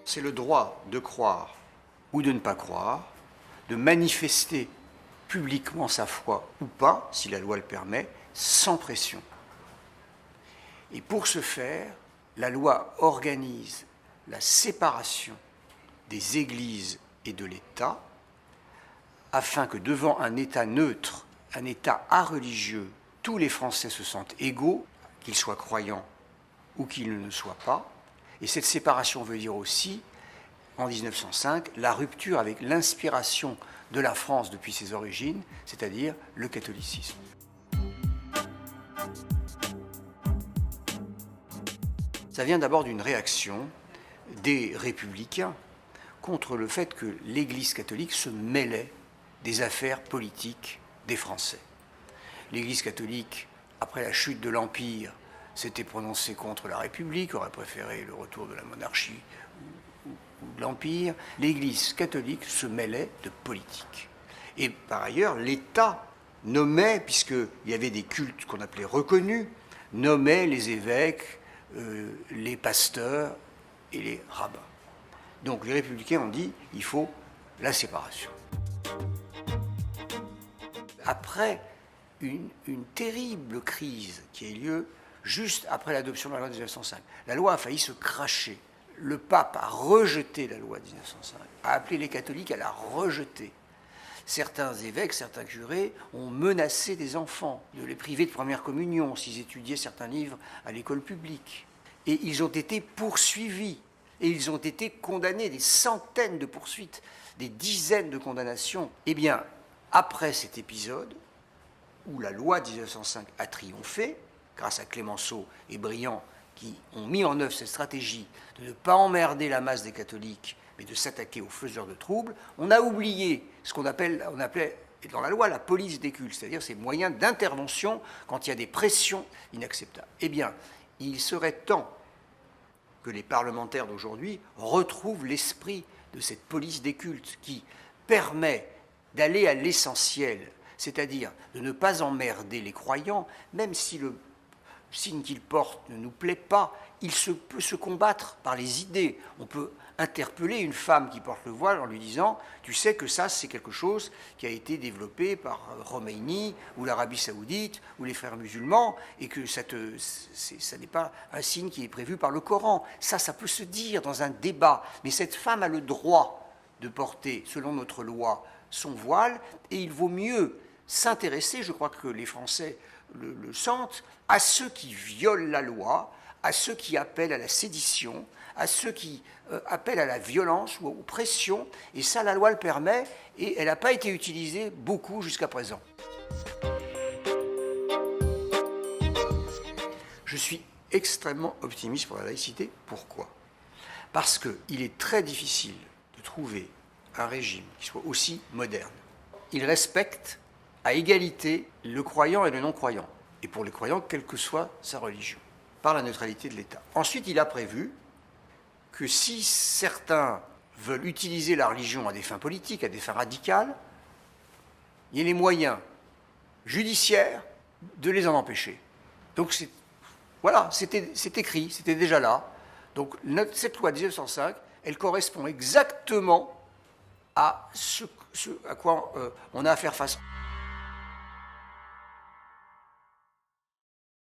C'est le droit de croire ou de ne pas croire, de manifester publiquement sa foi ou pas, si la loi le permet, sans pression. Et pour ce faire, la loi organise la séparation des églises et de l'État, afin que devant un État neutre, un État areligieux, tous les Français se sentent égaux, qu'ils soient croyants ou qu'ils ne le soient pas. Et cette séparation veut dire aussi, en 1905, la rupture avec l'inspiration de la France depuis ses origines, c'est-à-dire le catholicisme. Ça vient d'abord d'une réaction des républicains contre le fait que l'Église catholique se mêlait des affaires politiques des Français. L'Église catholique, après la chute de l'Empire, s'était prononcée contre la République, aurait préféré le retour de la monarchie ou de l'Empire. L'Église catholique se mêlait de politique. Et par ailleurs, l'État nommait, puisqu'il y avait des cultes qu'on appelait reconnus, nommait les évêques, les pasteurs et les rabbins. Donc les républicains ont dit il faut la séparation. Après une terrible crise qui a eu lieu juste après l'adoption de la loi de 1905, la loi a failli se cracher. Le pape a rejeté la loi de 1905, a appelé les catholiques à la rejeter. Certains évêques, certains curés ont menacé des enfants de les priver de première communion s'ils étudiaient certains livres à l'école publique. Et ils ont été poursuivis. Et ils ont été condamnés, des centaines de poursuites, des dizaines de condamnations. Eh bien, après cet épisode, où la loi de 1905 a triomphé, grâce à Clémenceau et Briand, qui ont mis en œuvre cette stratégie de ne pas emmerder la masse des catholiques, mais de s'attaquer aux faiseurs de troubles, on a oublié ce qu'on appelait dans la loi la police des cultes, c'est-à-dire ces moyens d'intervention quand il y a des pressions inacceptables. Eh bien, il serait temps que les parlementaires d'aujourd'hui retrouvent l'esprit de cette police des cultes qui permet d'aller à l'essentiel, c'est-à-dire de ne pas emmerder les croyants, même si le signe qu'ils portent ne nous plaît pas, peut se combattre par les idées. On peut interpeller une femme qui porte le voile en lui disant « Tu sais que ça, c'est quelque chose qui a été développé par Khomeini ou l'Arabie Saoudite ou les frères musulmans et que ça n'est pas un signe qui est prévu par le Coran. » Ça peut se dire dans un débat. Mais cette femme a le droit de porter, selon notre loi, son voile et il vaut mieux s'intéresser, je crois que les Français le sentent, à ceux qui violent la loi, à ceux qui appellent à la sédition, à ceux qui appellent à la violence ou aux pressions, et ça, la loi le permet, et elle n'a pas été utilisée beaucoup jusqu'à présent. Je suis extrêmement optimiste pour la laïcité. Pourquoi ? Parce qu'il est très difficile de trouver un régime qui soit aussi moderne. Il respecte à égalité le croyant et le non-croyant, et pour les croyants, quelle que soit sa religion, par la neutralité de l'État. Ensuite, il a prévu que si certains veulent utiliser la religion à des fins politiques, à des fins radicales, il y a les moyens judiciaires de les en empêcher. Donc voilà, c'est écrit, c'était déjà là. Donc cette loi de 1905, elle correspond exactement à ce à quoi on a à faire face.